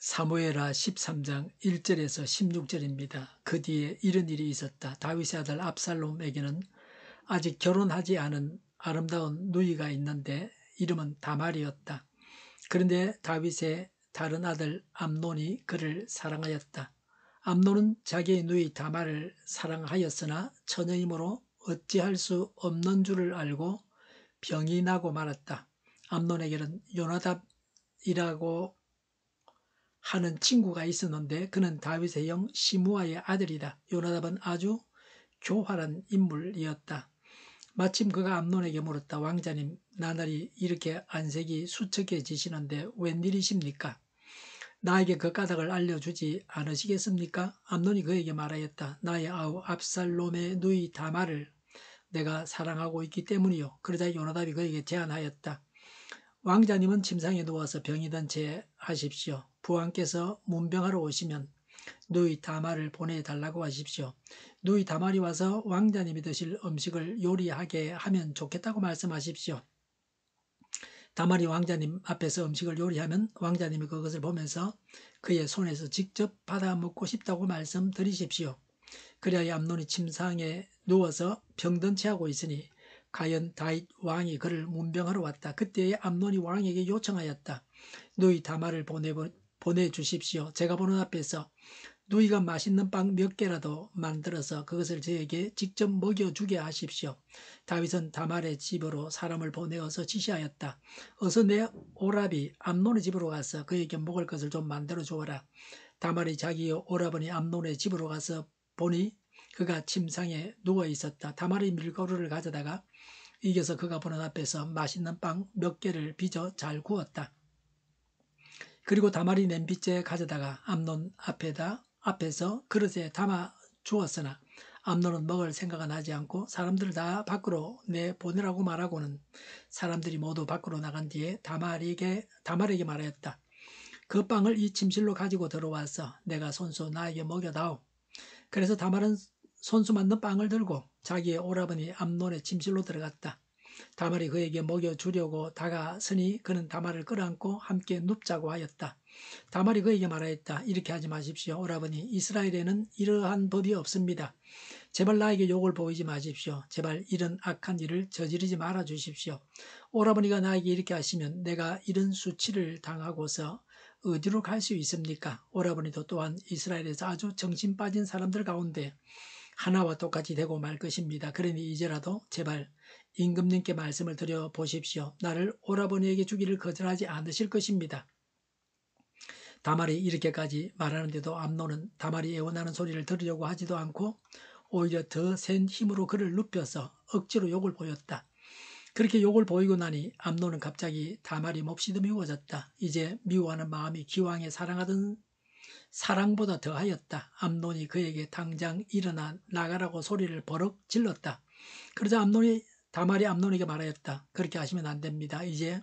사무엘하 13장 1절에서 16절입니다. 그 뒤에 이런 일이 있었다. 다윗의 아들 압살롬에게는 아직 결혼하지 않은 아름다운 누이가 있는데 이름은 다말이었다. 그런데 다윗의 다른 아들 암논이 그를 사랑하였다. 암논은 자기의 누이 다말을 사랑하였으나 처녀이므로 어찌할 수 없는 줄을 알고 병이 나고 말았다. 암논에게는 요나답이라고 하는 친구가 있었는데 그는 다윗의 형 시므아의 아들이다. 요나답은 아주 교활한 인물이었다. 마침 그가 암논에게 물었다. 왕자님, 나날이 이렇게 안색이 수척해지시는데 웬일이십니까? 나에게 그 까닭을 알려주지 않으시겠습니까? 암논이 그에게 말하였다. 나의 아우 압살롬의 누이 다말을 내가 사랑하고 있기 때문이요. 그러자 요나답이 그에게 제안하였다. 왕자님은 침상에 누워서 병이 든 채 하십시오. 부왕께서 문병하러 오시면 누이 다말을 보내달라고 하십시오. 누이 다말이 와서 왕자님이 드실 음식을 요리하게 하면 좋겠다고 말씀하십시오. 다말이 왕자님 앞에서 음식을 요리하면 왕자님이 그것을 보면서 그의 손에서 직접 받아 먹고 싶다고 말씀드리십시오. 그래야 암논이 침상에 누워서 병든 채 하고 있으니 과연 다윗 왕이 그를 문병하러 왔다. 그때에 암논이 왕에게 요청하였다. 누이 다말을 보내주십시오. 제가 보는 앞에서 누이가 맛있는 빵 몇 개라도 만들어서 그것을 저에게 직접 먹여주게 하십시오. 다윗은 다말의 집으로 사람을 보내어서 지시하였다. 어서 내 오라비 암논의 집으로 가서 그에게 먹을 것을 좀 만들어 주어라. 다말이 자기 오라버니 암논의 집으로 가서 보니 그가 침상에 누워 있었다. 다말이 밀가루를 가져다가 이겨서 그가 보는 앞에서 맛있는 빵 몇 개를 빚어 잘 구웠다. 그리고 다말이 냄비째 가져다가 암논 앞에서 그릇에 담아 주었으나 암논은 먹을 생각은 하지 않고 사람들을 다 밖으로 내보내라고 말하고는 사람들이 모두 밖으로 나간 뒤에 다말에게 말하였다. 그 빵을 이 침실로 가지고 들어와서 내가 손수 나에게 먹여다오. 그래서 다말은 손수 만든 빵을 들고 자기의 오라버니 암논의 침실로 들어갔다. 다말이 그에게 먹여주려고 다가서니 그는 다말을 끌어안고 함께 눕자고 하였다. 다말이 그에게 말하였다. 이렇게 하지 마십시오. 오라버니, 이스라엘에는 이러한 법이 없습니다. 제발 나에게 욕을 보이지 마십시오. 제발 이런 악한 일을 저지르지 말아 주십시오. 오라버니가 나에게 이렇게 하시면 내가 이런 수치를 당하고서 어디로 갈 수 있습니까? 오라버니도 또한 이스라엘에서 아주 정신 빠진 사람들 가운데 하나와 똑같이 되고 말 것입니다. 그러니 이제라도 제발 임금님께 말씀을 드려 보십시오. 나를 오라버니에게 주기를 거절하지 않으실 것입니다. 다말이 이렇게까지 말하는데도 암논은 다말이 애원하는 소리를 들으려고 하지도 않고 오히려 더 센 힘으로 그를 눕혀서 억지로 욕을 보였다. 그렇게 욕을 보이고 나니 암논은 갑자기 다말이 몹시도 미워졌다. 이제 미워하는 마음이 기왕에 사랑하던 사랑보다 더하였다. 암논이 그에게 당장 일어나 나가라고 소리를 버럭 질렀다. 그러자 다말이 암논에게 말하였다. 그렇게 하시면 안 됩니다. 이제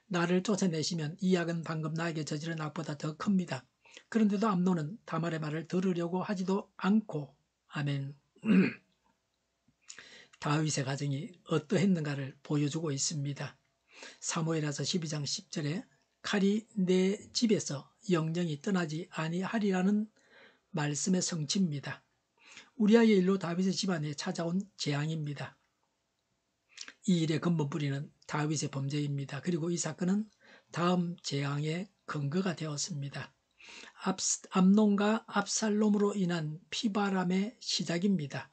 나를 쫓아내시면 이 악은 방금 나에게 저지른 악보다 더 큽니다. 그런데도 암논은 다말의 말을 들으려고 하지도 않고 아멘. 다윗의 가정이 어떠했는가를 보여주고 있습니다. 사무엘하서 12장 10절에 칼이 내 집에서 영영이 떠나지 아니하리라는 말씀의 성취입니다. 우리아의 일로 다윗의 집안에 찾아온 재앙입니다. 이 일의 근본 뿌리는 다윗의 범죄입니다. 그리고 이 사건은 다음 재앙의 근거가 되었습니다. 암논과 압살롬으로 인한 피바람의 시작입니다.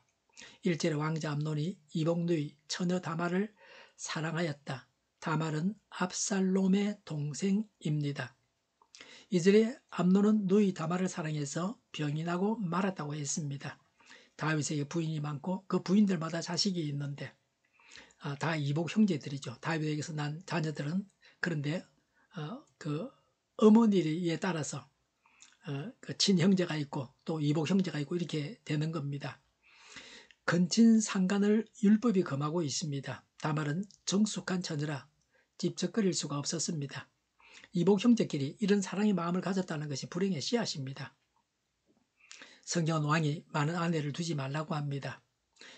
1절에 왕자 암논이 이복누이 처녀 다말을 사랑하였다. 다말은 압살롬의 동생입니다. 2절에 암논은 누이 다말을 사랑해서 병이 나고 말았다고 했습니다. 다윗에게 부인이 많고 그 부인들마다 자식이 있는데 다 이복 형제들이죠. 다윗에게서 난 자녀들은 그런데 그 어머니에 따라서 그 친형제가 있고 또 이복 형제가 있고 이렇게 되는 겁니다. 근친상간을 율법이 금하고 있습니다. 다말은 정숙한 처녀라 집적거릴 수가 없었습니다. 이복 형제끼리 이런 사랑의 마음을 가졌다는 것이 불행의 씨앗입니다. 성경은 왕이 많은 아내를 두지 말라고 합니다.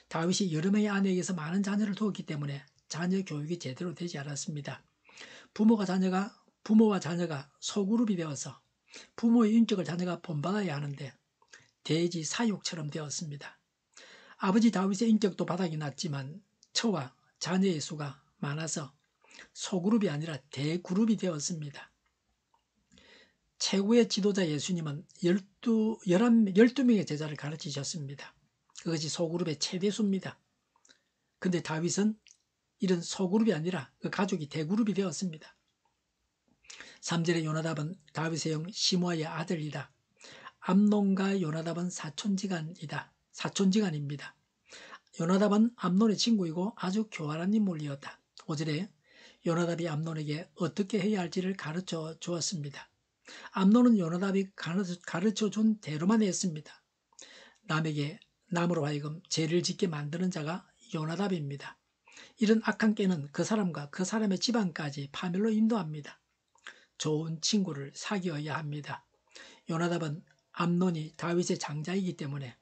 다윗이 여러 명의 아내에게서 많은 자녀를 두었기 때문에 자녀 교육이 제대로 되지 않았습니다. 부모와 자녀가 소그룹이 되어서 부모의 인격을 자녀가 본받아야 하는데 돼지 사육처럼 되었습니다. 아버지 다윗의 인격도 바닥이 났지만 처와 자녀의 수가 많아서 소그룹이 아니라 대그룹이 되었습니다. 최고의 지도자 예수님은 12명의 제자를 가르치셨습니다. 그것이 소그룹의 최대수입니다. 근데 다윗은 이런 소그룹이 아니라 그 가족이 대그룹이 되었습니다. 3절에 요나답은 다윗의 형 시므아의 아들이다. 암논과 요나답은 사촌지간입니다. 요나답은 암논의 친구이고 아주 교활한 인물이었다. 5절에 요나답이 암논에게 어떻게 해야 할지를 가르쳐 주었습니다. 암논은 요나답이 가르쳐 준 대로만 했습니다. 남으로 하여금 죄를 짓게 만드는 자가 요나답입니다. 이런 악한 꾀는 그 사람과 그 사람의 집안까지 파멸로 인도합니다. 좋은 친구를 사귀어야 합니다. 요나답은 암논이 다윗의 장자이기 때문에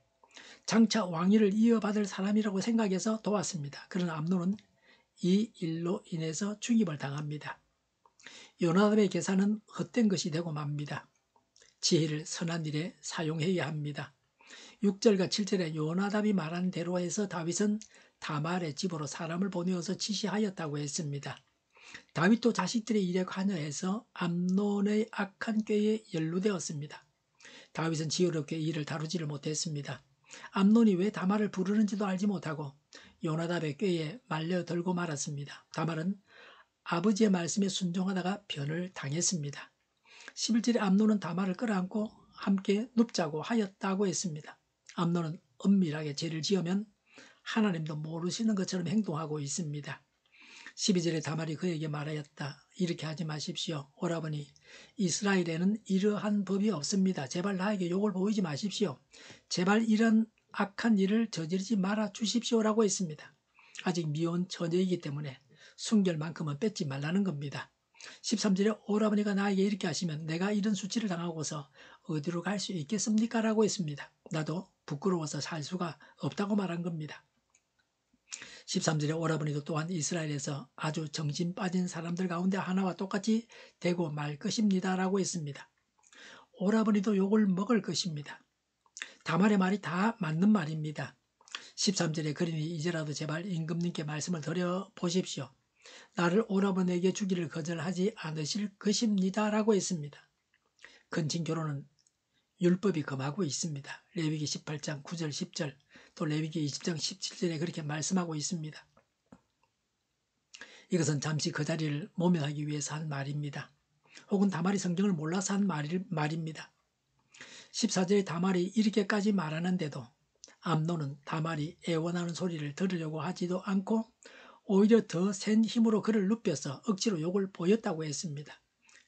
장차 왕위를 이어받을 사람이라고 생각해서 도왔습니다. 그러나 암논은 이 일로 인해서 죽임을 당합니다. 요나답의 계산은 헛된 것이 되고 맙니다. 지혜를 선한 일에 사용해야 합니다. 6절과 7절에 요나답이 말한 대로 해서 다윗은 다말의 집으로 사람을 보내어서 지시하였다고 했습니다. 다윗도 자식들의 일에 관여해서 암논의 악한 꾀에 연루되었습니다. 다윗은 지혜롭게 일을 다루지를 못했습니다. 암논이 왜 다말을 부르는지도 알지 못하고 요나답의 꾀에 말려들고 말았습니다. 다말은 아버지의 말씀에 순종하다가 변을 당했습니다. 11절에 암논은 다말을 끌어안고 함께 눕자고 하였다고 했습니다. 암논은 은밀하게 죄를 지으면 하나님도 모르시는 것처럼 행동하고 있습니다. 12절에 다말이 그에게 말하였다. 이렇게 하지 마십시오. 오라버니, 이스라엘에는 이러한 법이 없습니다. 제발 나에게 욕을 보이지 마십시오. 제발 이런 악한 일을 저지르지 말아 주십시오라고 했습니다. 아직 미혼 처녀이기 때문에 순결만큼은 뺏지 말라는 겁니다. 13절에 오라버니가 나에게 이렇게 하시면 내가 이런 수치를 당하고서 어디로 갈 수 있겠습니까? 라고 했습니다. 나도 부끄러워서 살 수가 없다고 말한 겁니다. 13절에 오라버니도 또한 이스라엘에서 아주 정신 빠진 사람들 가운데 하나와 똑같이 되고 말 것입니다. 라고 했습니다. 오라버니도 욕을 먹을 것입니다. 다말의 말이 다 맞는 말입니다. 13절에 그러니 이제라도 제발 임금님께 말씀을 드려보십시오. 나를 오라버니에게 주기를 거절하지 않으실 것입니다. 라고 했습니다. 근친 결혼은 율법이 금하고 있습니다. 레위기 18장 9절 10절 또 레위기 20장 17절에 그렇게 말씀하고 있습니다. 이것은 잠시 그 자리를 모면하기 위해서 한 말입니다. 혹은 다말이 성경을 몰라서 한 말입니다. 14절에 다말이 이렇게까지 말하는데도 암논은 다말이 애원하는 소리를 들으려고 하지도 않고 오히려 더 센 힘으로 그를 눕혀서 억지로 욕을 보였다고 했습니다.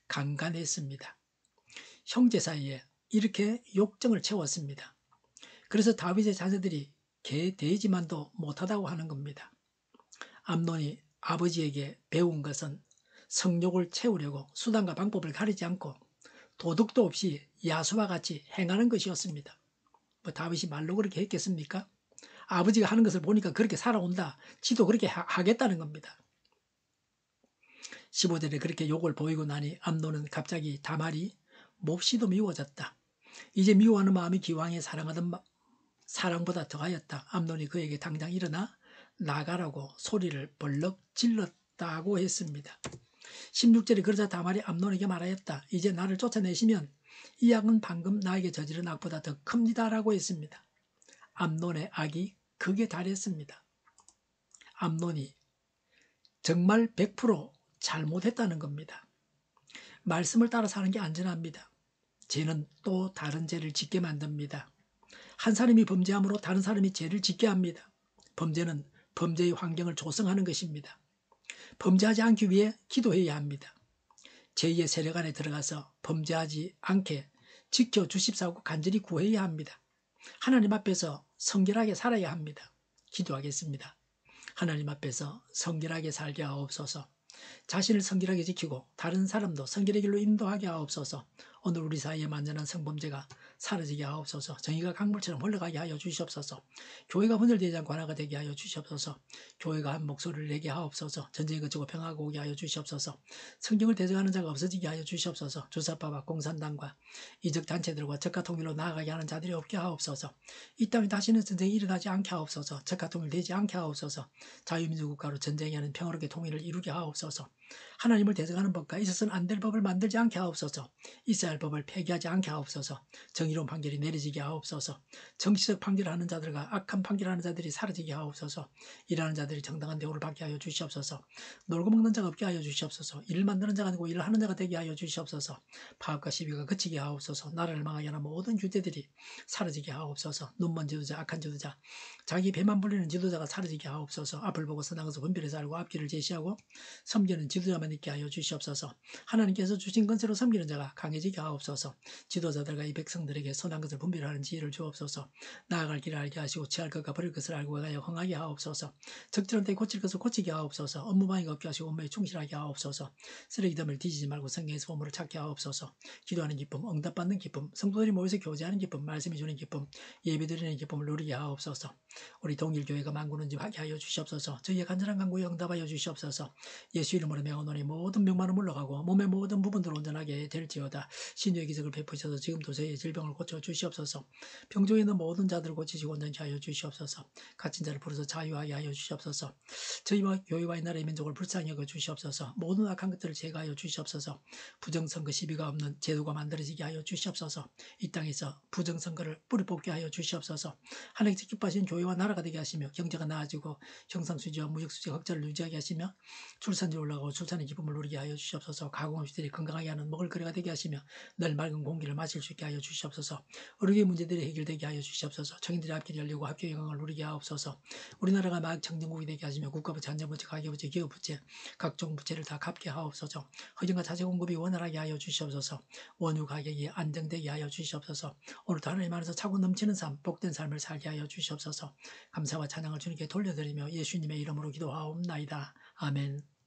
강간했습니다. 형제 사이에 이렇게 욕정을 채웠습니다. 그래서 다윗의 자녀들이 개 돼지만도 못하다고 하는 겁니다. 암논이 아버지에게 배운 것은 성욕을 채우려고 수단과 방법을 가리지 않고 도덕도 없이 야수와 같이 행하는 것이었습니다. 다윗이 말로 그렇게 했겠습니까? 아버지가 하는 것을 보니까 그렇게 살아온다. 지도 그렇게 하겠다는 겁니다. 15절에 그렇게 욕을 보이고 나니 암논은 갑자기 다말이 몹시도 미워졌다. 이제 미워하는 마음이 기왕에 사랑하던 사랑보다 더하였다. 암논이 그에게 당장 일어나 나가라고 소리를 벌럭 질렀다고 했습니다. 16절에 그러자 다말이 암논에게 말하였다. 이제 나를 쫓아내시면 이 악은 방금 나에게 저지른 악보다 더 큽니다. 라고 했습니다. 암논의 악이 극에 달했습니다. 암논이 정말 100% 잘못했다는 겁니다. 말씀을 따라 사는 게 안전합니다. 죄는 또 다른 죄를 짓게 만듭니다. 한 사람이 범죄함으로 다른 사람이 죄를 짓게 합니다. 범죄는 범죄의 환경을 조성하는 것입니다. 범죄하지 않기 위해 기도해야 합니다. 제2의 세력 안에 들어가서 범죄하지 않게 지켜주십사고 간절히 구해야 합니다. 하나님 앞에서 성결하게 살아야 합니다. 기도하겠습니다. 하나님 앞에서 성결하게 살게 하옵소서. 자신을 성결하게 지키고 다른 사람도 성결의 길로 인도하게 하옵소서. 오늘 우리 사이에 만연한 성범죄가 사라지게 하옵소서. 정의가 강물처럼 흘러가게 하여 주시옵소서. 교회가 분열되지 않고 하나가 되게 하여 주시옵소서. 교회가 한 목소리를 내게 하옵소서. 전쟁이 그치고 평화가 오게 하여 주시옵소서. 성경을 대적하는 자가 없어지게 하여 주시옵소서. 주사파와 공산당과 이적 단체들과 적가 통일로 나아가게 하는 자들이 없게 하옵소서. 이 땅에 다시는 전쟁이 일어나지 않게 하옵소서. 적가 통일되지 않게 하옵소서. 자유민주국가로 전쟁이 하는 평화롭게 통일을 이루게 하옵소서. 하나님을 대적하는 법과 있어서는 안 될 법을 만들지 않게 하옵소서. 있어야 할 법을 폐기하지 않게 하옵소서. 정의로운 판결이 내려지게 하옵소서. 정치적 판결하는 자들과 악한 판결하는 자들이 사라지게 하옵소서. 일하는 자들이 정당한 대우를 받게 하여 주시옵소서. 놀고 먹는 자가 없게 하여 주시옵소서. 일을 만드는 자가 아니고 일을 하는 자가 되게 하여 주시옵소서. 파업과 시비가 그치게 하옵소서. 나라를 망하게 하는 모든 규제들이 사라지게 하옵소서. 눈먼 지도자, 악한 지도자, 자기 배만 불리는 지도자가 사라지게 하옵소서. 앞을 보고 선한 것을 분별해서 알고 앞길을 제시하고 섬기는 지도자만 있게 하여 주시옵소서. 하나님께서 주신 건세로 섬기는 자가 강해지게 하옵소서. 지도자들과 이 백성들에게 선한 것을 분별하는 지혜를 주옵소서. 나아갈 길을 알게 하시고 취할 것과 버릴 것을 알고 가여 흥하게 하옵소서. 적절한 때에 고칠 것을 고치게 하옵소서. 업무방해가 없게 하시고 업무에 충실하게 하옵소서. 쓰레기 덤을 뒤지지 말고 성경에서 보물을 찾게 하옵소서. 기도하는 기쁨, 응답받는 기쁨, 성도들이 모여서 교제하는 기쁨, 말씀이 주는 기쁨, 예배드리는 기쁨을 누리게 하옵소서. 우리 동일교회가 만구는 집 하게 하여 주시옵소서. 저희의 간절한 간구에 응답하여 주시옵소서. 예수 이름으로 명하노니 모든 병만은 물러가고 몸의 모든 부분들 온전하게 될지어다. 신유의 기적을 베푸셔서 지금도 저희의 질병을 고쳐 주시옵소서. 병중에 있는 모든 자들을 고치시고 온전히 하여 주시옵소서. 갇힌 자를 부르서 자유하게 하여 주시옵소서. 저희와 교회와 이 나라의 민족을 불쌍히 여겨 주시옵소서. 모든 악한 것들을 제거하여 주시옵소서. 부정선거 시비가 없는 제도가 만들어지게 하여 주시옵소서. 이 땅에서 부정선거를 뿌리 뽑게 하여 주시옵소서. 하나님께서 기뻐하시는 교회와 나라가 되게 하시며 경제가 나아지고 형상수지와 무역수지 흑자를 유지하게 하시며 출산율이 올라가고 출산의 기쁨을 누리게 하여 주시옵소서. 가공업시들이 건강하게 하는 먹을거리가 되게 하시며 늘 맑은 공기를 마실 수 있게 하여 주시옵소서. 의료의 문제들이 해결되게 하여 주시옵소서. 청인들의 앞길이 열리고 합격의 영광을 누리게 하옵소서. 우리나라가 막 청정국이 되게 하시며 국가부채, 안전부채, 가계부채, 기업부채, 각종 부채를 다 갚게 하옵소서. 허정과 자재 공급이 원활하게 하여 주시옵소서. 원유 가격이 안정되게 하여 주시옵소서. 오늘도 하나님 안에서 차고 넘치는 삶, 복된 삶을 살게 하여 주시옵소서. 감사와 찬양을 주님께 돌려드리며 예수님의 이름으로 기도하옵나이다. 아멘.